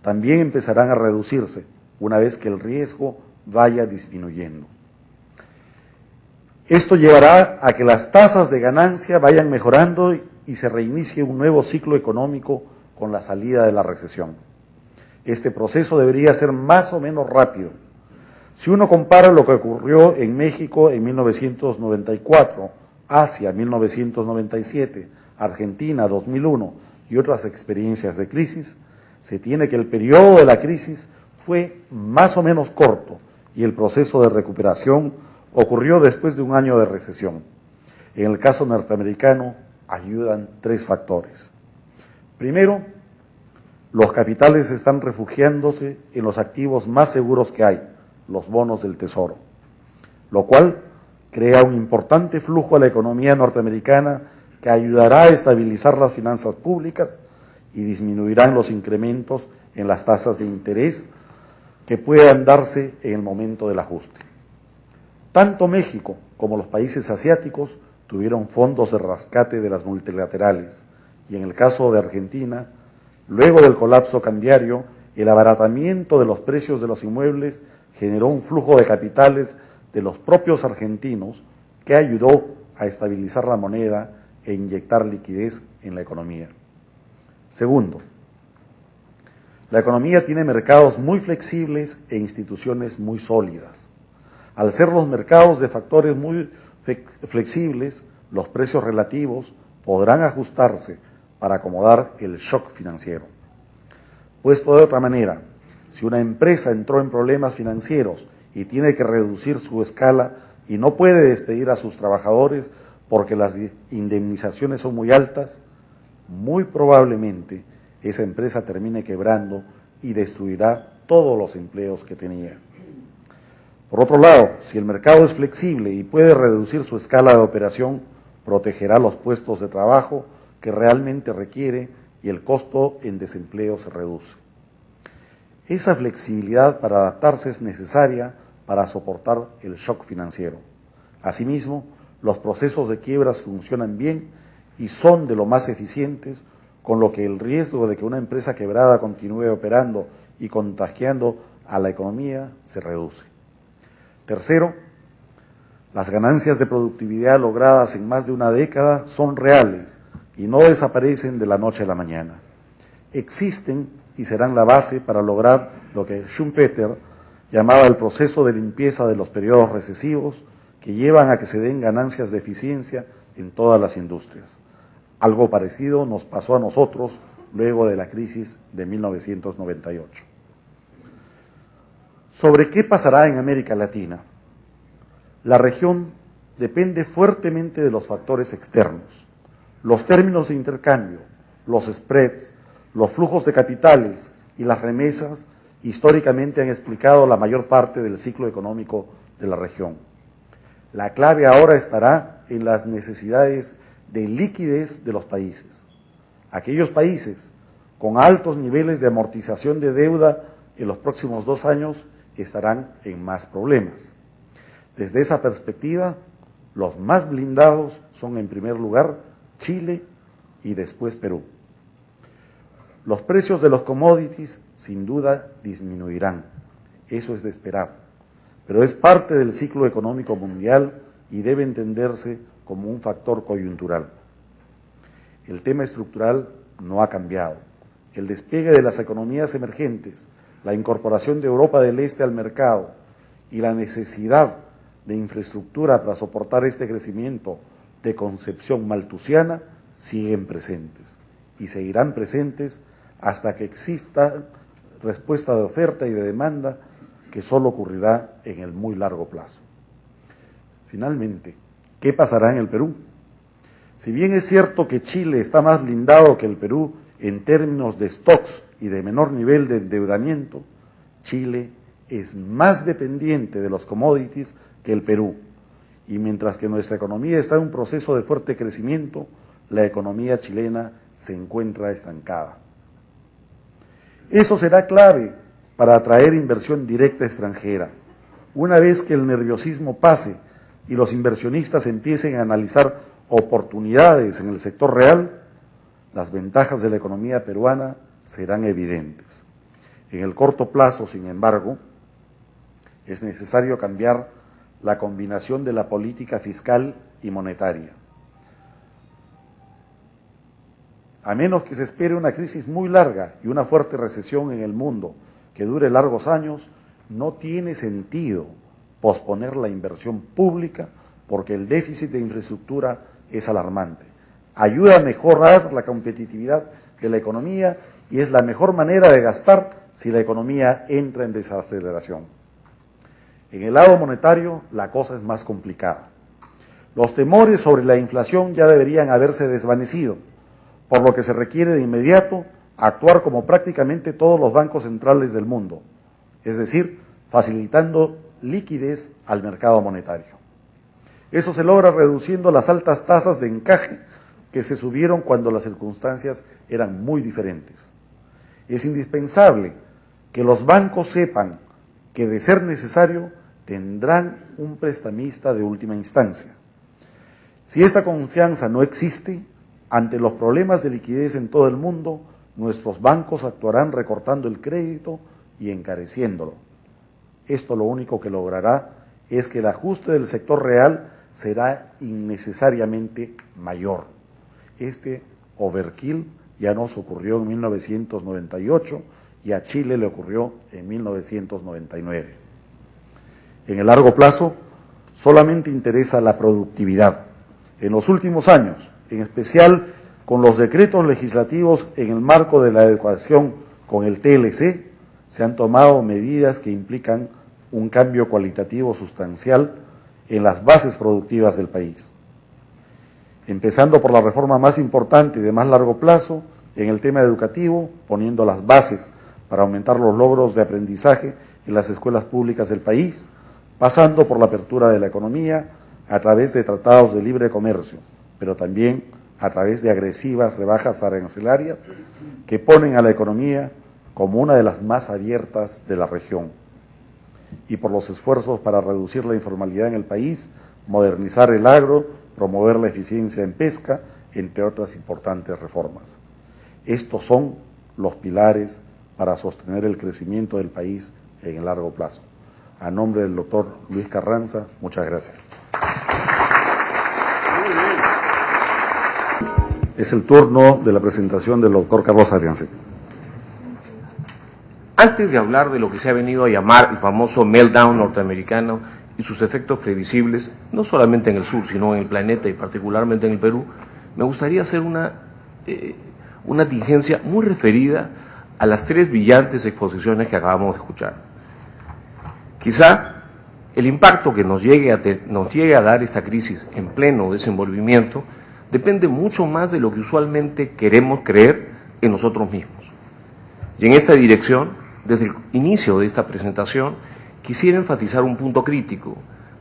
también empezarán a reducirse una vez que el riesgo vaya disminuyendo. Esto llevará a que las tasas de ganancia vayan mejorando y se reinicie un nuevo ciclo económico con la salida de la recesión. Este proceso debería ser más o menos rápido. Si uno compara lo que ocurrió en México en 1994, Asia 1997, Argentina 2001 y otras experiencias de crisis, se tiene que el periodo de la crisis fue más o menos corto y el proceso de recuperación ocurrió después de un año de recesión. En el caso norteamericano ayudan tres factores. Primero, los capitales están refugiándose en los activos más seguros que hay, los bonos del Tesoro, lo cual crea un importante flujo a la economía norteamericana que ayudará a estabilizar las finanzas públicas y disminuirán los incrementos en las tasas de interés que puedan darse en el momento del ajuste. Tanto México como los países asiáticos tuvieron fondos de rescate de las multilaterales y en el caso de Argentina, luego del colapso cambiario, el abaratamiento de los precios de los inmuebles generó un flujo de capitales de los propios argentinos que ayudó a estabilizar la moneda e inyectar liquidez en la economía. Segundo, la economía tiene mercados muy flexibles e instituciones muy sólidas. Al ser los mercados de factores muy flexibles, los precios relativos podrán ajustarse para acomodar el shock financiero. Puesto de otra manera, si una empresa entró en problemas financieros y tiene que reducir su escala y no puede despedir a sus trabajadores porque las indemnizaciones son muy altas, muy probablemente esa empresa termine quebrando y destruirá todos los empleos que tenía. Por otro lado, si el mercado es flexible y puede reducir su escala de operación, protegerá los puestos de trabajo que realmente requiere y el costo en desempleo se reduce. Esa flexibilidad para adaptarse es necesaria para soportar el shock financiero. Asimismo, los procesos de quiebras funcionan bien y son de lo más eficientes, con lo que el riesgo de que una empresa quebrada continúe operando y contagiando a la economía se reduce. Tercero, las ganancias de productividad logradas en más de una década son reales y no desaparecen de la noche a la mañana. Existen y serán la base para lograr lo que Schumpeter llamaba el proceso de limpieza de los periodos recesivos que llevan a que se den ganancias de eficiencia en todas las industrias. Algo parecido nos pasó a nosotros luego de la crisis de 1998. ¿Sobre qué pasará en América Latina? La región depende fuertemente de los factores externos. Los términos de intercambio, los spreads, los flujos de capitales y las remesas históricamente han explicado la mayor parte del ciclo económico de la región. La clave ahora estará en las necesidades de liquidez de los países. Aquellos países con altos niveles de amortización de deuda en los próximos 2 años estarán en más problemas. Desde esa perspectiva, los más blindados son en primer lugar Chile y después Perú. Los precios de los commodities sin duda disminuirán, eso es de esperar, pero es parte del ciclo económico mundial y debe entenderse como un factor coyuntural. El tema estructural no ha cambiado. El despegue de las economías emergentes, la incorporación de Europa del Este al mercado y la necesidad de infraestructura para soportar este crecimiento de concepción malthusiana siguen presentes y seguirán presentes hasta que exista respuesta de oferta y de demanda que solo ocurrirá en el muy largo plazo. Finalmente, ¿qué pasará en el Perú? Si bien es cierto que Chile está más blindado que el Perú en términos de stocks y de menor nivel de endeudamiento, Chile es más dependiente de los commodities que el Perú. Y mientras que nuestra economía está en un proceso de fuerte crecimiento, la economía chilena se encuentra estancada. Eso será clave para atraer inversión directa extranjera. Una vez que el nerviosismo pase y los inversionistas empiecen a analizar oportunidades en el sector real, las ventajas de la economía peruana serán evidentes. En el corto plazo, sin embargo, es necesario cambiar la combinación de la política fiscal y monetaria. A menos que se espere una crisis muy larga y una fuerte recesión en el mundo que dure largos años, no tiene sentido posponer la inversión pública porque el déficit de infraestructura es alarmante. Ayuda a mejorar la competitividad de la economía y es la mejor manera de gastar si la economía entra en desaceleración. En el lado monetario, la cosa es más complicada. Los temores sobre la inflación ya deberían haberse desvanecido, por lo que se requiere de inmediato actuar como prácticamente todos los bancos centrales del mundo, es decir, facilitando liquidez al mercado monetario. Eso se logra reduciendo las altas tasas de encaje que se subieron cuando las circunstancias eran muy diferentes. Es indispensable que los bancos sepan que, de ser necesario, tendrán un prestamista de última instancia. Si esta confianza no existe, ante los problemas de liquidez en todo el mundo, nuestros bancos actuarán recortando el crédito y encareciéndolo. Esto lo único que logrará es que el ajuste del sector real será innecesariamente mayor. Este overkill ya nos ocurrió en 1998 y a Chile le ocurrió en 1999. En el largo plazo, solamente interesa la productividad. En los últimos años, en especial con los decretos legislativos en el marco de la adecuación con el TLC, se han tomado medidas que implican un cambio cualitativo sustancial en las bases productivas del país. Empezando por la reforma más importante y de más largo plazo, en el tema educativo, poniendo las bases para aumentar los logros de aprendizaje en las escuelas públicas del país, pasando por la apertura de la economía a través de tratados de libre comercio, pero también a través de agresivas rebajas arancelarias que ponen a la economía como una de las más abiertas de la región, y por los esfuerzos para reducir la informalidad en el país, modernizar el agro, promover la eficiencia en pesca, entre otras importantes reformas. Estos son los pilares para sostener el crecimiento del país en el largo plazo. A nombre del doctor Luis Carranza, muchas gracias. Es el turno de la presentación del doctor Carlos Adrianse. Antes de hablar de lo que se ha venido a llamar el famoso meltdown norteamericano y sus efectos previsibles, no solamente en el sur, sino en el planeta y particularmente en el Perú, me gustaría hacer una tingencia muy referida a las tres brillantes exposiciones que acabamos de escuchar. Quizá el impacto que nos llegue a dar esta crisis en pleno desenvolvimiento depende mucho más de lo que usualmente queremos creer en nosotros mismos. Y en esta dirección, desde el inicio de esta presentación, quisiera enfatizar un punto crítico.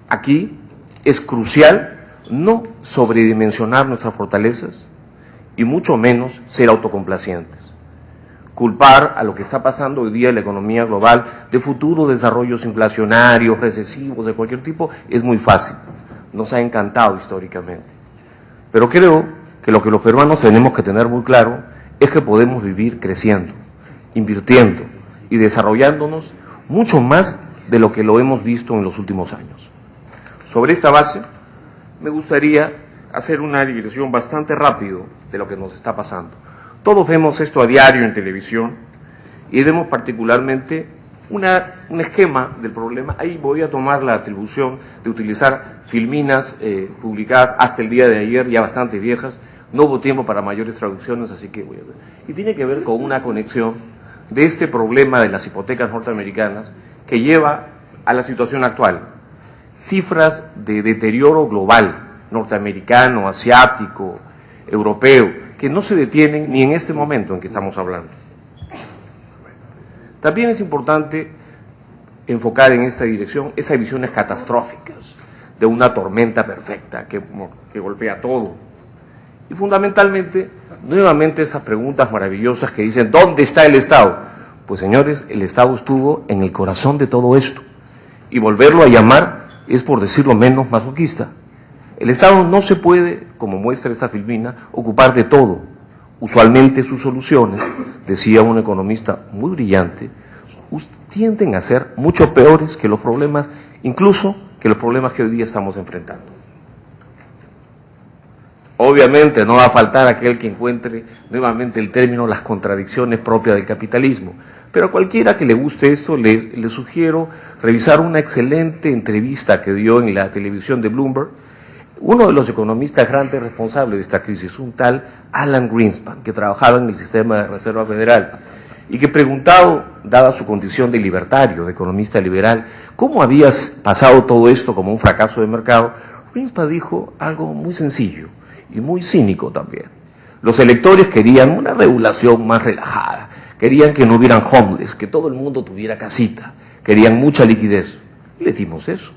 Aquí es crucial no sobredimensionar nuestras fortalezas y mucho menos ser autocomplacientes. Culpar a lo que está pasando hoy día en la economía global de futuros desarrollos inflacionarios, recesivos, de cualquier tipo, es muy fácil. Nos ha encantado históricamente. Pero creo que lo que los peruanos tenemos que tener muy claro es que podemos vivir creciendo, invirtiendo y desarrollándonos mucho más de lo que lo hemos visto en los últimos años. Sobre esta base, me gustaría hacer una digresión bastante rápido de lo que nos está pasando. Todos vemos esto a diario en televisión y vemos particularmente un esquema del problema. Ahí voy a tomar la atribución de utilizar filminas publicadas hasta el día de ayer, ya bastante viejas. No hubo tiempo para mayores traducciones, así que voy a hacer. Y tiene que ver con una conexión de este problema de las hipotecas norteamericanas que lleva a la situación actual. Cifras de deterioro global, norteamericano, asiático, europeo, que no se detienen ni en este momento en que estamos hablando. También es importante enfocar en esta dirección esas visiones catastróficas de una tormenta perfecta que golpea todo. Y fundamentalmente, nuevamente esas preguntas maravillosas que dicen, ¿dónde está el Estado? Pues señores, el Estado estuvo en el corazón de todo esto. Y volverlo a llamar es, por decirlo menos, masoquista. El Estado no se puede, como muestra esta filmina, ocupar de todo. Usualmente sus soluciones, decía un economista muy brillante, tienden a ser mucho peores que los problemas, incluso que los problemas que hoy día estamos enfrentando. Obviamente no va a faltar aquel que encuentre nuevamente el término las contradicciones propias del capitalismo, pero a cualquiera que le guste esto le sugiero revisar una excelente entrevista que dio en la televisión de Bloomberg uno de los economistas grandes responsables de esta crisis, un tal Alan Greenspan, que trabajaba en el sistema de Reserva Federal y que preguntado, dada su condición de libertario, de economista liberal, ¿cómo habías pasado todo esto como un fracaso de mercado? Greenspan dijo algo muy sencillo y muy cínico también. Los electores querían una regulación más relajada, querían que no hubieran homeless, que todo el mundo tuviera casita, querían mucha liquidez. Y le dimos eso.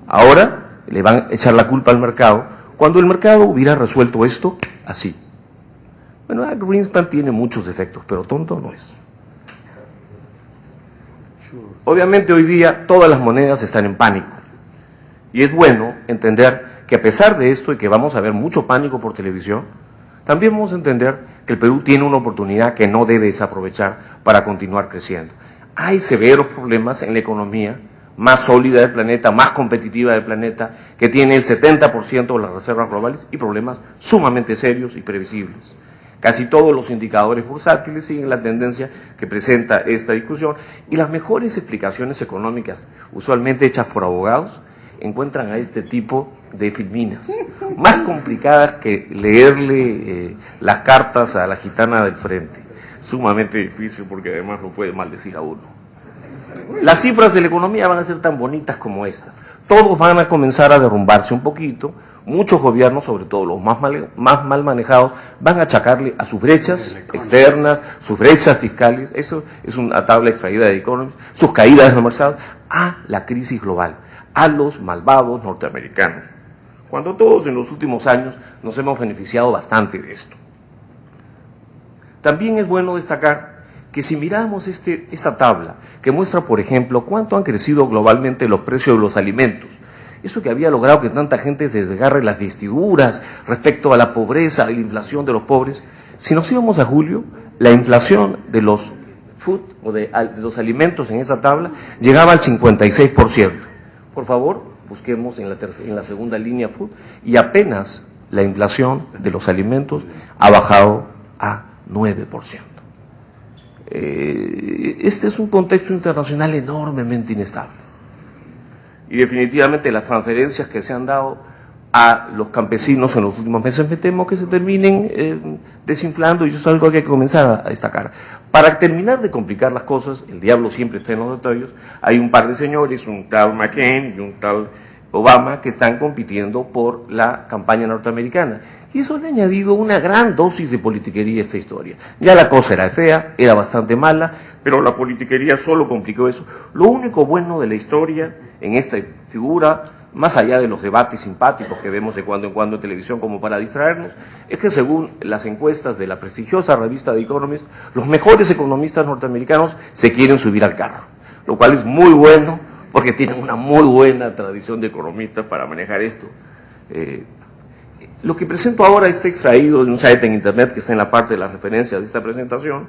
Ahora le van a echar la culpa al mercado, cuando el mercado hubiera resuelto esto así. Bueno, Greenspan tiene muchos defectos, pero tonto no es. Obviamente hoy día todas las monedas están en pánico. Y es bueno entender que a pesar de esto y que vamos a ver mucho pánico por televisión, también vamos a entender que el Perú tiene una oportunidad que no debe desaprovechar para continuar creciendo. Hay severos problemas en la economía más sólida del planeta, más competitiva del planeta, que tiene el 70% de las reservas globales y problemas sumamente serios y previsibles. Casi todos los indicadores bursátiles siguen la tendencia que presenta esta discusión y las mejores explicaciones económicas, usualmente hechas por abogados, encuentran a este tipo de filminas, más complicadas que leerle las cartas a la gitana del frente. Sumamente difícil porque además no puede maldecir a uno. Las cifras de la economía van a ser tan bonitas como estas. Todos van a comenzar a derrumbarse un poquito. Muchos gobiernos, sobre todo los más mal manejados, van a achacarle a sus brechas externas, sus brechas fiscales, eso es una tabla extraída de Economist, sus caídas de los mercados, a la crisis global, a los malvados norteamericanos. Cuando todos en los últimos años nos hemos beneficiado bastante de esto. También es bueno destacar que si miramos esta tabla, que muestra, por ejemplo, cuánto han crecido globalmente los precios de los alimentos, eso que había logrado que tanta gente se desgarre las vestiduras respecto a la pobreza y la inflación de los pobres, si nos íbamos a julio, la inflación de los food o de los alimentos en esa tabla llegaba al 56%. Por favor, busquemos en la segunda línea food y apenas la inflación de los alimentos ha bajado a 9%. Este es un contexto internacional enormemente inestable y definitivamente las transferencias que se han dado a los campesinos en los últimos meses me temo que se terminen desinflando y eso es algo que hay que comenzar a destacar. Para terminar de complicar las cosas, el diablo siempre está en los detalles, hay un par de señores, un tal McCain y un tal Obama, que están compitiendo por la campaña norteamericana. Y eso le ha añadido una gran dosis de politiquería a esta historia. Ya la cosa era fea, era bastante mala, pero la politiquería solo complicó eso. Lo único bueno de la historia en esta figura, más allá de los debates simpáticos que vemos de cuando en cuando en televisión como para distraernos, es que según las encuestas de la prestigiosa revista The Economist, los mejores economistas norteamericanos se quieren subir al carro, lo cual es muy bueno, porque tienen una muy buena tradición de economistas para manejar esto. Lo que presento ahora está extraído de un site en internet que está en la parte de las referencias de esta presentación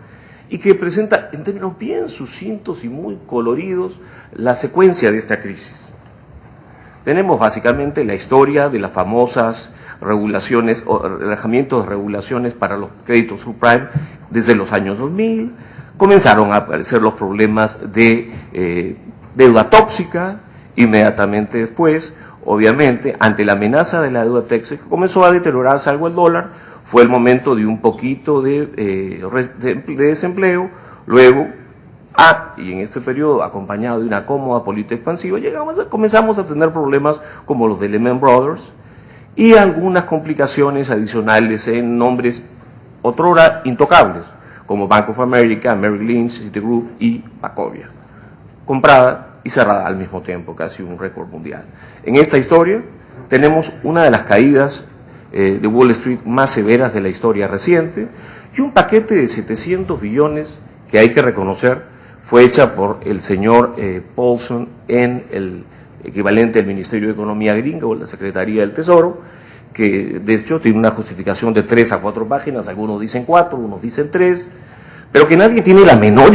y que presenta en términos bien sucintos y muy coloridos la secuencia de esta crisis. Tenemos básicamente la historia de las famosas regulaciones o relajamientos de regulaciones para los créditos subprime desde los años 2000, comenzaron a aparecer los problemas de deuda tóxica, inmediatamente después, obviamente, ante la amenaza de la deuda tóxica, comenzó a deteriorarse algo el dólar, fue el momento de un poquito de desempleo, luego, y en este periodo, acompañado de una cómoda política expansiva, comenzamos a tener problemas como los de Lehman Brothers y algunas complicaciones adicionales en nombres otrora intocables, como Bank of America, Merrill Lynch, Citigroup y Wachovia, comprada y cerrada al mismo tiempo, casi un récord mundial. En esta historia tenemos una de las caídas de Wall Street más severas de la historia reciente y un paquete de 700 billones que hay que reconocer fue hecha por el señor Paulson en el equivalente del Ministerio de Economía gringo, o la Secretaría del Tesoro, que de hecho tiene una justificación de 3 a 4 páginas, algunos dicen 4, unos dicen 3, pero que nadie tiene la menor